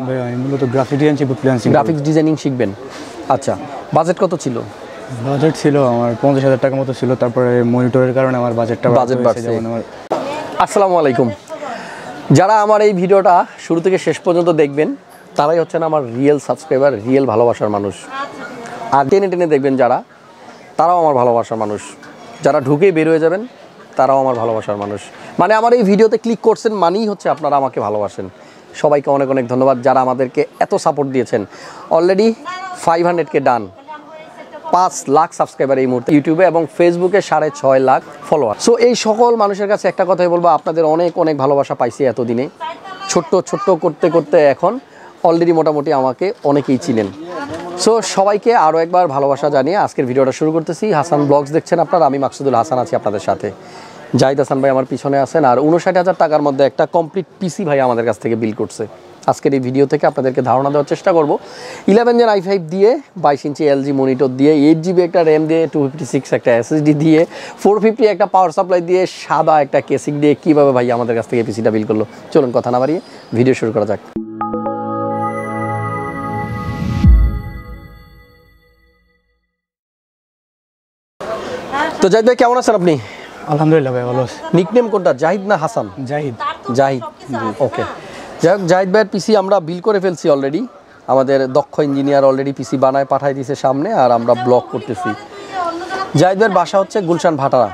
ভাই আমি মূলত গ্রাফিক্স ডিজাইনিং শিখবেন। আচ্ছা, বাজেট কত ছিল? বাজেট ছিল আমার 50,000 টাকা মতো ছিল, তারপরে মনিটরের কারণে আমার বাজেট বাড়ছে। আসসালামু আলাইকুম। যারা আমার এই ভিডিওটা শুরু থেকে শেষ পর্যন্ত দেখবেন তারাই হচ্ছেন আমার রিয়েল সাবস্ক্রাইবার, রিয়েল ভালোবাসার মানুষ। আর টেনে টেনে দেখবেন যারা, তারাও আমার ভালোবাসার মানুষ। যারা ঢুকেই বের হয়ে যাবেন তারাও আমার ভালোবাসার মানুষ। মানে আমার এই ভিডিওতে ক্লিক করছেন মানেই হচ্ছে আপনারা আমাকে ভালোবাসেন। সবাইকে অনেক অনেক ধন্যবাদ যারা আমাদেরকে এত সাপোর্ট দিয়েছেন। অলরেডি 500K ডান, 5 লাখ সাবস্ক্রাইবার এই মুহূর্তে ইউটিউবে, এবং ফেসবুকে 6.5 লাখ ফলোয়ার। সো এই সকল মানুষের কাছে একটা কথাই বলবো, আপনাদের অনেক অনেক ভালোবাসা পাইছি এতদিনে। ছোট্ট করতে করতে এখন অলরেডি মোটামুটি আমাকে অনেকেই চিনেন। সো সবাইকে আরও একবার ভালোবাসা জানিয়ে আজকের ভিডিওটা শুরু করতেছি। হাসান ব্লগস দেখছেন আপনারা, আমি মাকসুদুল হাসান আছি আপনাদের সাথে। জাহিদ হাসান ভাই আমার পিছনে আছেন, আর 59,000 টাকার মধ্যে একটা কমপ্লিট পিসি ভাই আমাদের কাছ থেকে বিল করছে। আজকের এই ভিডিও থেকে আপনাদেরকে ধারণা দেওয়ার চেষ্টা করব 11 Gen i5 দিয়ে, 22 ইঞ্চি LG মনিটর দিয়ে, 8GB একটা র্যাম দিয়ে, 256 একটা SSD দিয়ে, 450 একটা পাওয়ার সাপ্লাই দিয়ে, সাদা একটা কেসিং দিয়ে কীভাবে ভাই আমাদের কাছ থেকে পিসিটা বিল করলো। চলুন কথা না বাড়িয়ে ভিডিও শুরু করা যাক। তো জাহিদ ভাই কেমন আছেন আপনি? আলহামদুলিল্লাহ ভাই ভালো আছি। নিকনেম কোনটা, জাহিদ না হাসান? জাহিদ। ওকে। যাই হোক, জাহিদ ভাইয়ের পিসি আমরা বিল করে ফেলছি অলরেডি। আমাদের দক্ষ ইঞ্জিনিয়ার অলরেডি পিসি বানায় পাঠাই দিয়েছে সামনে, আর আমরা ব্লক করতেছি। জাহিদ ভাইয়ের বাসা হচ্ছে গুলশান ভাটারা।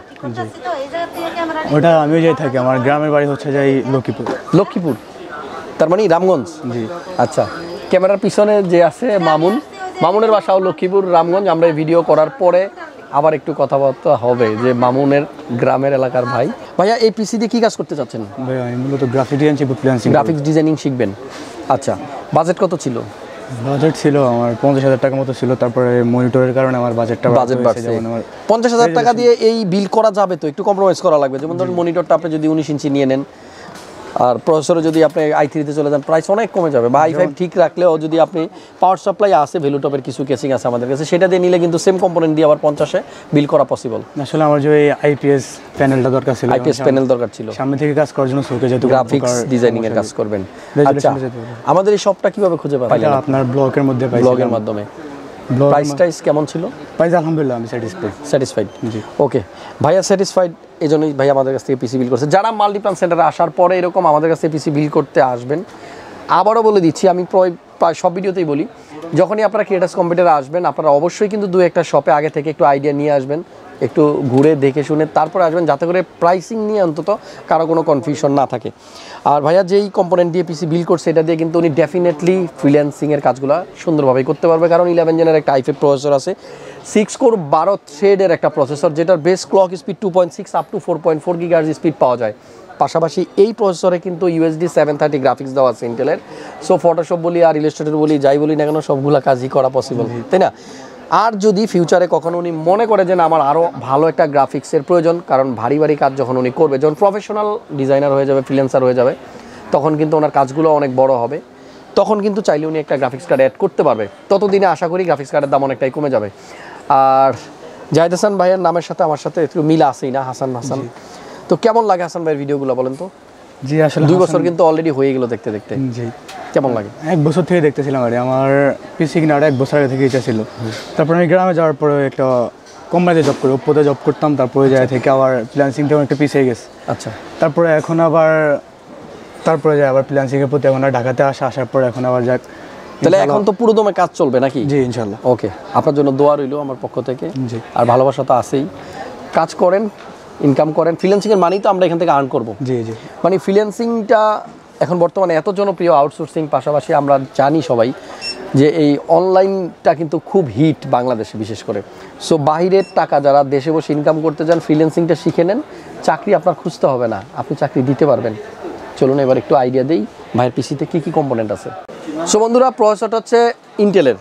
ওটা আমিও যাই থাকি, আমার গ্রামের বাড়ি হচ্ছে যাই লক্ষ্মীপুর। তার মানে রামগঞ্জ? জি। আচ্ছা, ক্যামেরার পিছনে যে আছে মামুনের বাসাও লক্ষ্মীপুর, রামগঞ্জ। আমরা এই ভিডিও করার পরে আবার একটু কথাবার্তা হবে যে মামুনের গ্রামের এলাকার ভাই। ভাইয়া এই পিসি দিয়ে কী কাজ করতে চাচ্ছেন? ভাই আমি মূলত গ্রাফিক্স ডিজাইনিং শিখবেন। আচ্ছা, বাজেট কত ছিল? বাজেট ছিল আমার 50,000 টাকা মতো ছিল, তারপরে মনিটরের কারণে আমার বাজেট বাড়ছে। 50,000 টাকা দিয়ে এই বিল করা যাবে তো? একটু কম্প্রোমাইজ করা লাগবে। যেমন ধরুন মনিটরটা আপনি যদি 19 ইঞ্চি নিয়ে নেন, আর প্রসেসরে যদি আপনি i3-তে চলে যান, প্রাইস অনেক কমে যাবে। বা i5 ঠিক রাখলেও যদি আপনি পাওয়ার সাপ্লাই আছে, ভ্যালুটপের কিছু কেসিং আছে আমাদের কাছে, সেটা দিয়ে নিলে কিন্তু সেম কম্পোনেন্ট দিয়ে আবার 50-এ বিল করা পসিবল। আসলে আমার যে আইপিএস প্যানেলটা দরকার ছিল, সামনে থেকে কাজ করার জন্য সুকে যেহেতু গ্রাফিক্স ডিজাইনিং এর কাজ করবেন। আচ্ছা, আমাদের এই শপটা কিভাবে খুঁজে পাবেন? আপনার ব্লগের মধ্যে পাইছি, ব্লগের মাধ্যমে। প্রাইস কেমন ছিল? প্রাইস আলহামদুলিল্লাহ আমি স্যাটিসফাইড। জি, ওকে ভাইয়া স্যাটিসফাইড। এই জন্যই ভাই আমাদের কাছ থেকে পিসি বিল করছে। যারা মাল্টিপ্লান সেন্টারে আসার পরে এরকম আমাদের কাছ থেকে পিসি বিল করতে আসবেন, আবারও বলে দিচ্ছি, আমি প্রায় সব ভিডিওতেই বলি, যখনই আপনারা ক্রিয়েটাস কম্পিউটারে আসবেন আপনারা অবশ্যই কিন্তু 2-1টা শপে আগে থেকে একটু আইডিয়া নিয়ে আসবেন, একটু ঘুরে দেখে শুনে তারপরে আসবেন, যাতে করে প্রাইসিং নিয়ে অন্তত কারো কোনো কনফিউশন না থাকে। আর ভাইয়া যেই কম্পোনেন্ট দিয়ে পিসি বিল করছে এটা দিয়ে কিন্তু উনি ডেফিনেটলি ফ্রিল্যান্সিংয়ের কাজগুলো সুন্দরভাবেই করতে পারবে। কারণ 11 জেনের একটা i5 প্রসেসর আছে, 6 কোর 12 থ্রেডের একটা প্রসেসর, যেটার base clock speed 2.6 up to 4.4 GHz speed পাওয়া যায়। পাশাপাশি এই প্রসেসরে কিন্তু USD 730 গ্রাফিক্স দেওয়া আছে ইন্টেলের। সো ফটোশপ বলি আর ইলাস্ট্রেটর বলি, যাই বলি না কেন, সবগুলা কাজই করা পসিবল, তাই না? আর যদি ফিউচারে কখনো উনি মনে করে যে আমার আরও ভালো একটা গ্রাফিক্সের প্রয়োজন, কারণ ভারী কাজ যখন উনি করবে, যখন প্রফেশনাল ডিজাইনার হয়ে যাবে, ফ্রিল্যান্সার হয়ে যাবে, তখন কিন্তু ওনার কাজগুলো অনেক বড় হবে, তখন কিন্তু চাইলে উনি একটা গ্রাফিক্স কার্ড অ্যাড করতে পারবে। ততদিনে আশা করি গ্রাফিক্স কার্ডের দাম অনেকটাই কমে যাবে। আর জাহিদ হাসান ভাইয়ের নামের সাথে আমার সাথে একটু মিল আছেই না, হাসান। তো কেমন লাগে হাসান ভাইয়ের ভিডিওগুলো বলেন তো? জি, আসলে 2 বছর কিন্তু অলরেডি হয়ে গেল দেখতে। জি, কেমন লাগে? 1 বছর থেকে দেখতেছিলাম। আমার পিসি কিনার 1 বছর আগে থেকে ইচ্ছা ছিল। তারপর আমি গ্রামে যাওয়ার পরে একটা কোম্পানিতে জব করি, ওপ্পোতে জব করতাম। তারপরে যায় থেকে আবার ফ্রিল্যান্সিংটা একটা পিছিয়ে গেছে। আচ্ছা, তারপরে আবার ফ্রিল্যান্সিংয়ের প্রতি এখন ঢাকাতে আসার পরে এখন আবার যাক, তাহলে এখন তো পুরো দমে কাজ চলবে নাকি? জি, ইনশাল্লাহ। ওকে, আপনার জন্য দোয়া রইল আমার পক্ষ থেকে। জি, আর ভালোবাসা তো আছেই। কাজ করেন, ইনকাম করেন। ফ্রিল্যান্সিংয়ের মানেই তো আমরা এখান থেকে আর্ন করবো। জি, মানে ফ্রিল্যান্সিংটা এখন বর্তমানে এত জনপ্রিয়, আউটসোর্সিং পাশাপাশি আমরা জানি সবাই যে এই অনলাইনটা কিন্তু খুব হিট বাংলাদেশে বিশেষ করে। সো বাহিরের টাকা যারা দেশে বসে ইনকাম করতে চান, ফ্রিল্যান্সিংটা শিখে নেন, চাকরি আপনার খুঁজতে হবে না, আপনি চাকরি দিতে পারবেন। চলুন এবার একটু আইডিয়া দিই ভাইয়ের পিসিতে কী কম্পোনেন্ট আছে। সো বন্ধুরা, প্রসেসরটা হচ্ছে ইন্টেলের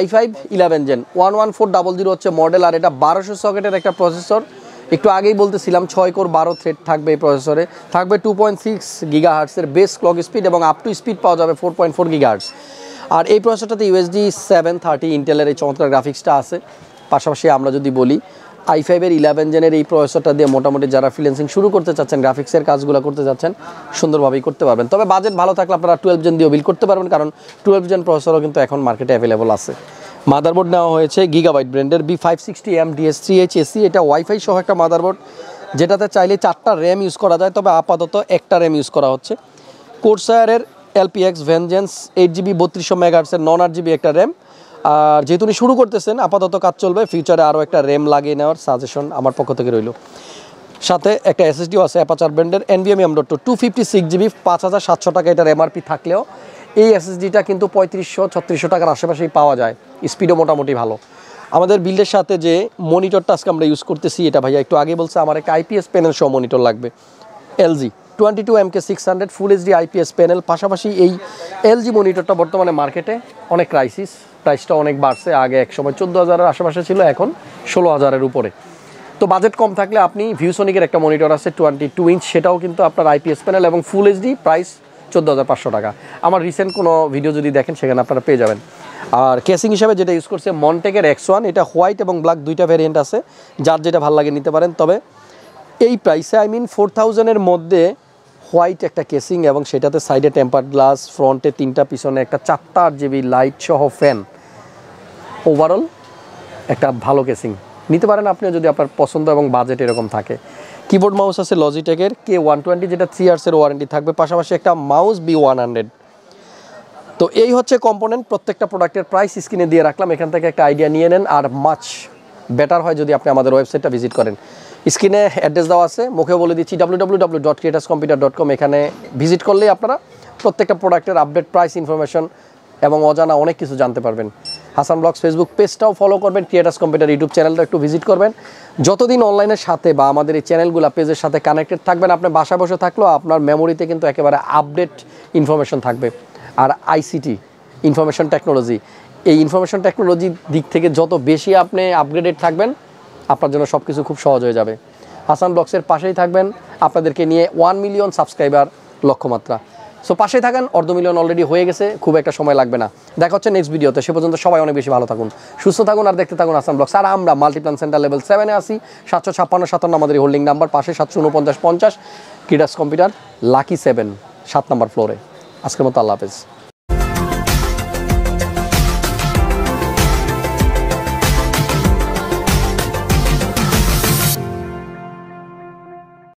i5 11 Gen 11400 হচ্ছে মডেল, আর এটা 1200 সকেটের একটা প্রসেসর। একটু আগেই বলতেছিলাম 6 কোর 12 থ্রেড থাকবে এই প্রসেসরে, থাকবে 2.6 GHz এর বেস ক্লক স্পিড, এবং আপ টু স্পিড পাওয়া যাবে 4.4 GHz। আর এই প্রসেসরটাতে USD 730 ইন্টেলের এই চমৎকার গ্রাফিক্সটা আছে। পাশাপাশি আমরা যদি বলি i5 এর 11 জেনের এই প্রসেসরটা দিয়ে মোটামুটি যারা ফ্রিল্যান্সিং শুরু করতে চাচ্ছেন, গ্রাফিক্সের কাজগুলো করতে চাচ্ছেন, সুন্দরভাবেই করতে পারবেন। তবে বাজেট ভালো থাকলে আপনারা 12 জেন দিয়েও বিল্ড করতে পারবেন, কারণ 12 জেন প্রসেসরও কিন্তু এখন মার্কেটে অ্যাভেলেবল আছে। মাদারবোর্ড নেওয়া হয়েছে গিগাবাইট ব্র্যান্ডের B560M DS3H AC, এটা ওয়াইফাই সহ একটা মাদারবোর্ড, যেটাতে চাইলে 4টা র্যাম ইউজ করা যায়, তবে আপাতত একটা র্যাম ইউজ করা হচ্ছে। কোরসায়ারের LPX ভেঞ্জেন্স 8GB 3200 MHz নন 8GB একটা র্যাম। আর যেহেতু উনি শুরু করতেছেন, আপাতত কাজ চলবে, ফিউচারে আরও একটা র্যাম লাগিয়ে নেওয়ার সাজেশন আমার পক্ষ থেকে রইল। সাথে একটা SSDও আছে অ্যাপাচার ব্র্যান্ডের NVMe M.2 256GB 5700 টাকা এটার MRP থাকলেও এই SSDটা কিন্তু 3500-3600 টাকার আশেপাশেই পাওয়া যায়, স্পিডও মোটামুটি ভালো। আমাদের বিল্ডের সাথে যে মনিটরটা আজকে আমরা ইউজ করতেছি, এটা ভাইয়া একটু আগে বলছে আমার একটা IPS প্যানেল সহ মনিটর লাগবে, LG 22MK600 ফুল HD IPS প্যানেল। পাশাপাশি এই LG মনিটরটা বর্তমানে মার্কেটে অনেক ক্রাইসিস, প্রাইসটা অনেক বাড়ছে, আগে এক সময় 14,000-এর আশেপাশে ছিল, এখন 16,000-এর উপরে। তো বাজেট কম থাকলে আপনি ভিউসনিকের একটা মনিটর আছে 22 ইঞ্চ, সেটাও কিন্তু আপনার IPS প্যানেল এবং ফুল HD, প্রাইস 14,500 টাকা। আমার রিসেন্ট কোনো ভিডিও যদি দেখেন সেখানে আপনারা পেয়ে যাবেন। আর কেসিং হিসাবে যেটা ইউজ করছে মন্টেকের X1, এটা হোয়াইট এবং ব্ল্যাক দুইটা ভ্যারিয়েন্ট আছে, যার যেটা ভালো লাগে নিতে পারেন। তবে এই প্রাইসে 4000-এর মধ্যে হোয়াইট একটা কেসিং এবং সেটাতে সাইডে টেম্পার্ড গ্লাস, ফ্রন্টে 3টা, পিছনে একটা 4টা 8GB লাইট সহ ফ্যান, ওভারঅল একটা ভালো কেসিং নিতে পারেন আপনিও যদি আপনার পছন্দ এবং বাজেট এরকম থাকে। কিবোর্ড মাউস আছে লজিটেকের K120, যেটা 3 ইয়ার্সের ওয়ারেন্টি থাকবে, পাশাপাশি একটা মাউস B100। তো এই হচ্ছে কম্পোনেন্ট, প্রত্যেকটা প্রোডাক্টের প্রাইস স্ক্রিনে দিয়ে রাখলাম, এখান থেকে একটা আইডিয়া নিয়ে নেন। আর মাচ বেটার হয় যদি আপনি আমাদের ওয়েবসাইটটা ভিজিট করেন, স্ক্রিনে অ্যাড্রেস দেওয়া আছে, মুখে বলে দিচ্ছি www.creatuscomputer.com, এখানে ভিজিট করলেই আপনারা প্রত্যেকটা প্রোডাক্টের আপডেট, প্রাইস ইনফরমেশন এবং অজানা অনেক কিছু জানতে পারবেন। হাসান ব্লগস ফেসবুক পেজটাও ফলো করবেন, ক্রিয়েটাস কম্পিউটার ইউটিউব চ্যানেলটা একটু ভিজিট করবেন। যতদিন অনলাইনের সাথে বা আমাদের এই চ্যানেলগুলো পেজের সাথে কানেক্টেড থাকবেন, আপনি বাসায় বসে থাকলেও আপনার মেমোরিতে কিন্তু একেবারে আপডেট ইনফরমেশন থাকবে। আর আইসিটি, ইনফরমেশন টেকনোলজি, এই ইনফরমেশন টেকনোলজির দিক থেকে যত বেশি আপনি আপগ্রেডেড থাকবেন, আপনার জন্য সব কিছু খুব সহজ হয়ে যাবে। হাসান ব্লগসের পাশেই থাকবেন, আপনাদেরকে নিয়ে 1 মিলিয়ন সাবস্ক্রাইবার লক্ষ্যমাত্রা। সো পাশেই থাকেন, 1/2 মিলিয়ন অলরেডি হয়ে গেছে, খুব একটা সময় লাগবে না। দেখা হচ্ছে নেক্সট ভিডিওতে, সে পর্যন্ত সবাই অনেক বেশি ভালো থাকুন, সুস্থ থাকুন আর দেখতে থাকুন হাসান ব্লগস। আর আমরা মাল্টিপ্লান সেন্টার লেভেল 7-এ আসি, 756-57 আমাদের হোল্ডিং নাম্বার, পাশে 749-50 ক্রিয়েটাস কম্পিউটার লাকি 7 7 নম্বর ফ্লোরে। আজকের মতো আল্লাহ হাফেজ।